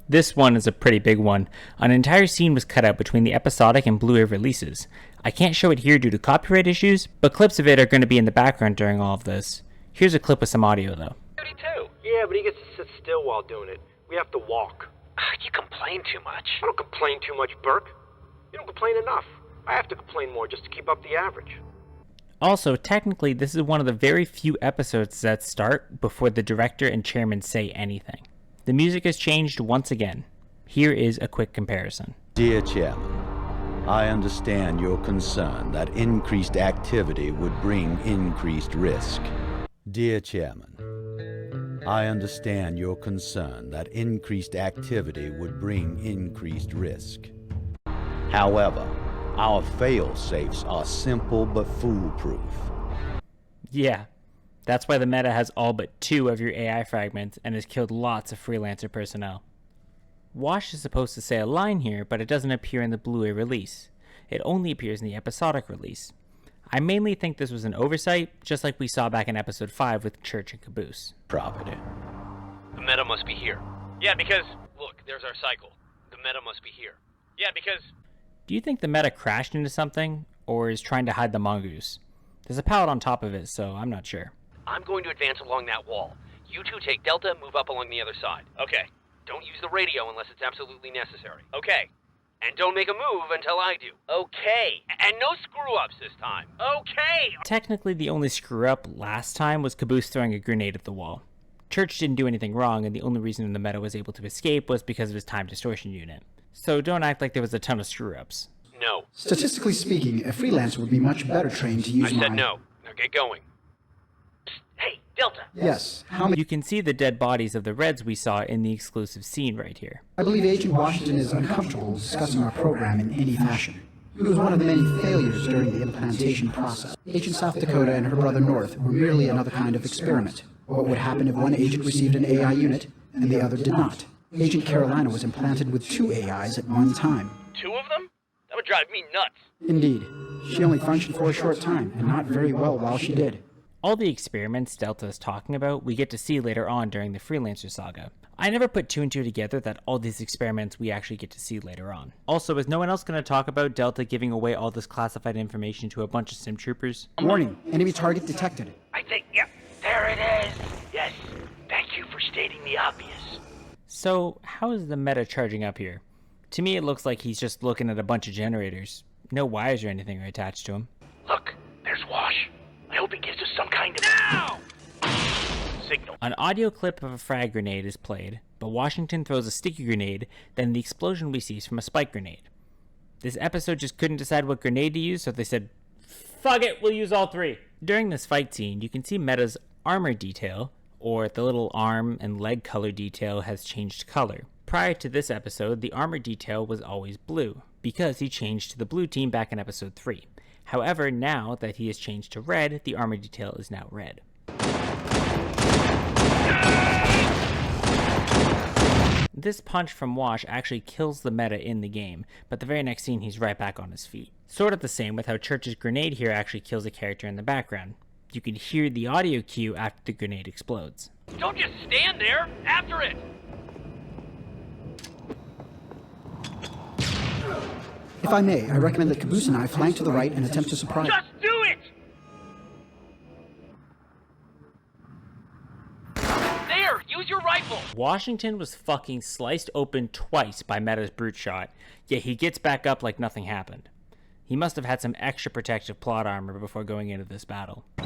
This one is a pretty big one. An entire scene was cut out between the episodic and Blu-ray releases. I can't show it here due to copyright issues, but clips of it are going to be in the background during all of this. Here's a clip with some audio though. 32. Yeah, but he gets to sit still while doing it. We have to walk. You complain too much. I don't complain too much, Burke. You don't complain enough. I have to complain more just to keep up the average. Also, technically, this is one of the very few episodes that start before the director and chairman say anything. The music has changed once again. Here is a quick comparison. Dear Chairman, I understand your concern that increased activity would bring increased risk. Dear Chairman, I understand your concern that increased activity would bring increased risk. However, our fail-safes are simple but foolproof. Yeah, that's why the meta has all but 2 of your AI fragments and has killed lots of freelancer personnel. Wash is supposed to say a line here, but it doesn't appear in the Blu-ray release. It only appears in the episodic release. I mainly think this was an oversight, just like we saw back in episode 5 with Church and Caboose. Property. The meta must be here. Yeah, because, look, there's our cycle. The meta must be here. Yeah, because... Do you think the meta crashed into something, or is trying to hide the mongoose? There's a pallet on top of it, so I'm not sure. I'm going to advance along that wall. You two take Delta, move up along the other side. Okay. Don't use the radio unless it's absolutely necessary. Okay. And don't make a move until I do. Okay. And no screw-ups this time. Okay. Technically, the only screw-up last time was Caboose throwing a grenade at the wall. Church didn't do anything wrong, and the only reason the meta was able to escape was because of his time distortion unit. So don't act like there was a ton of screw-ups. No. Statistically speaking, a freelancer would be much better trained to use I said no. Now get going. Psst. Hey, Delta. Yes. How many... You can see the dead bodies of the Reds we saw in the exclusive scene right here. I believe Agent Washington is uncomfortable discussing our program in any fashion. He was one of the many failures during the implantation process. Agent South Dakota and her brother North were merely another kind of experiment. What would happen if one agent received an AI unit and the other did not? Agent Carolina was implanted with 2 AIs at one time. 2 of them? That would drive me nuts. Indeed. She only functioned for a short time, and not very well while she did. All the experiments Delta is talking about we get to see later on during the Freelancer saga. I never put 2 and 2 together that all these experiments we actually get to see later on. Also, is no one else going to talk about Delta giving away all this classified information to a bunch of sim troopers? Warning, enemy target detected. I think, yep, there it is. Yes, thank you for stating the obvious. So, how is the meta charging up here? To me, it looks like he's just looking at a bunch of generators. No wires or anything are attached to him. Look, there's Wash. I hope he gives us some kind of... Now! Signal. An audio clip of a frag grenade is played, but Washington throws a sticky grenade, then the explosion we see is from a spike grenade. This episode just couldn't decide what grenade to use, so they said, fuck it, we'll use all 3. During this fight scene, you can see Meta's armor detail, or the little arm and leg color detail, has changed color. Prior to this episode, the armor detail was always blue, because he changed to the blue team back in episode 3. However, now that he has changed to red, the armor detail is now red. This punch from Wash actually kills the meta in the game, but the very next scene he's right back on his feet. Sort of the same with how Church's grenade here actually kills a character in the background. You can hear the audio cue after the grenade explodes. Don't just stand there! After it! If I may, I recommend that Caboose and I flank to the right and attempt to surprise... Just do it! There! Use your rifle! Washington was fucking sliced open twice by Meta's brute shot, yet he gets back up like nothing happened. He must have had some extra protective plot armor before going into this battle. I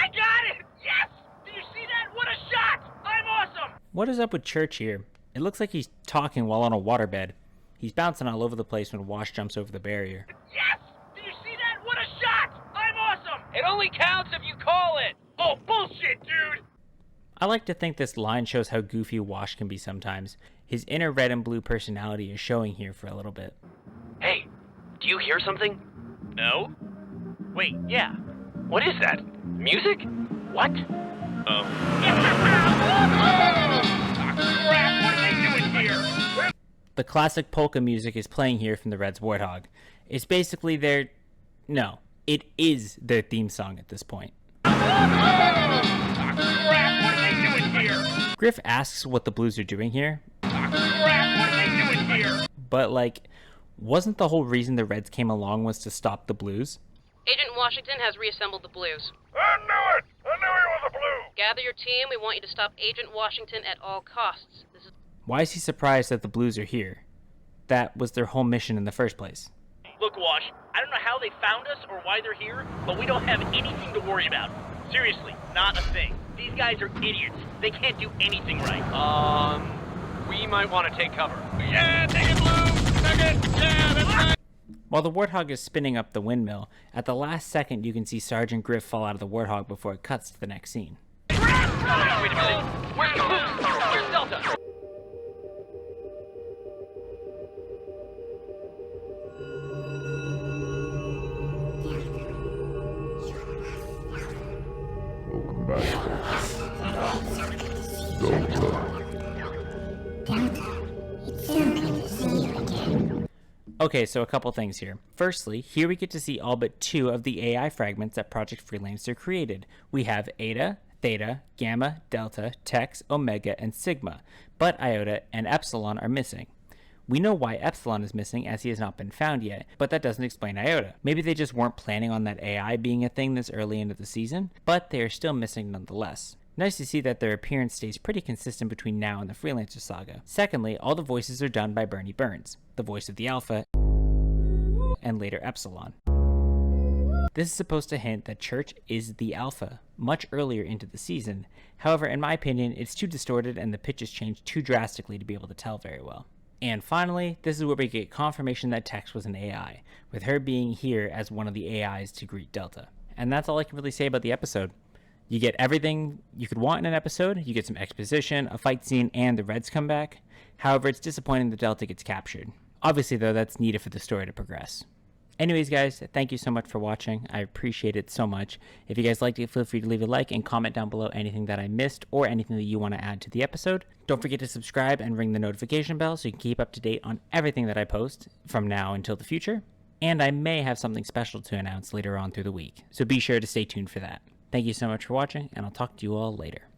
got it! Yes! Did you see that? What a shot! I'm awesome! What is up with Church here? It looks like he's talking while on a waterbed. He's bouncing all over the place when Wash jumps over the barrier. Yes! Did you see that? What a shot! I'm awesome! It only counts if you call it! Oh, bullshit, dude! I like to think this line shows how goofy Wash can be sometimes. His inner red and blue personality is showing here for a little bit. Hey, do you hear something? No? Wait, yeah. What is that? Music? What? Oh. Crap, what are they doing here? The classic polka music is playing here from the Reds' Warthog. It's basically their... No, it is their theme song at this point. Crap, what are they doing here? Griff asks what the Blues are doing here. Crap, what are they doing here? But, like, wasn't the whole reason the Reds came along was to stop the Blues? Agent Washington has reassembled the Blues. I knew it! I knew he was a blue! Gather your team. We want you to stop Agent Washington at all costs. This is... Why is he surprised that the Blues are here? That was their whole mission in the first place. Look, Wash, I don't know how they found us or why they're here, but we don't have anything to worry about. Seriously, not a thing. These guys are idiots. They can't do anything right. We might want to take cover. Yeah, take it, blue! Take it! Yeah, that's right! While the Warthog is spinning up the windmill, at the last second you can see Sergeant Griff fall out of the Warthog before it cuts to the next scene. Wait a minute. Where's the Blues? Where's Delta? Welcome back. Okay, so a couple things here. Firstly, here we get to see all but 2 of the AI fragments that Project Freelancer created. We have Eta, Theta, Gamma, Delta, Tex, Omega, and Sigma, but Iota and Epsilon are missing. We know why Epsilon is missing, as he has not been found yet, but that doesn't explain Iota. Maybe they just weren't planning on that AI being a thing this early into the season, but they are still missing nonetheless. Nice to see that their appearance stays pretty consistent between now and the Freelancer saga. Secondly, all the voices are done by Bernie Burns, the voice of the Alpha, and later Epsilon. This is supposed to hint that Church is the Alpha, much earlier into the season. However, in my opinion, it's too distorted and the pitches changed too drastically to be able to tell very well. And finally, this is where we get confirmation that Tex was an AI, with her being here as one of the AIs to greet Delta. And that's all I can really say about the episode. You get everything you could want in an episode. You get some exposition, a fight scene, and the Reds come back. However, it's disappointing that Delta gets captured. Obviously, though, that's needed for the story to progress. Anyways, guys, thank you so much for watching. I appreciate it so much. If you guys liked it, feel free to leave a like and comment down below anything that I missed or anything that you want to add to the episode. Don't forget to subscribe and ring the notification bell so you can keep up to date on everything that I post from now until the future. And I may have something special to announce later on through the week, so be sure to stay tuned for that. Thank you so much for watching, and I'll talk to you all later.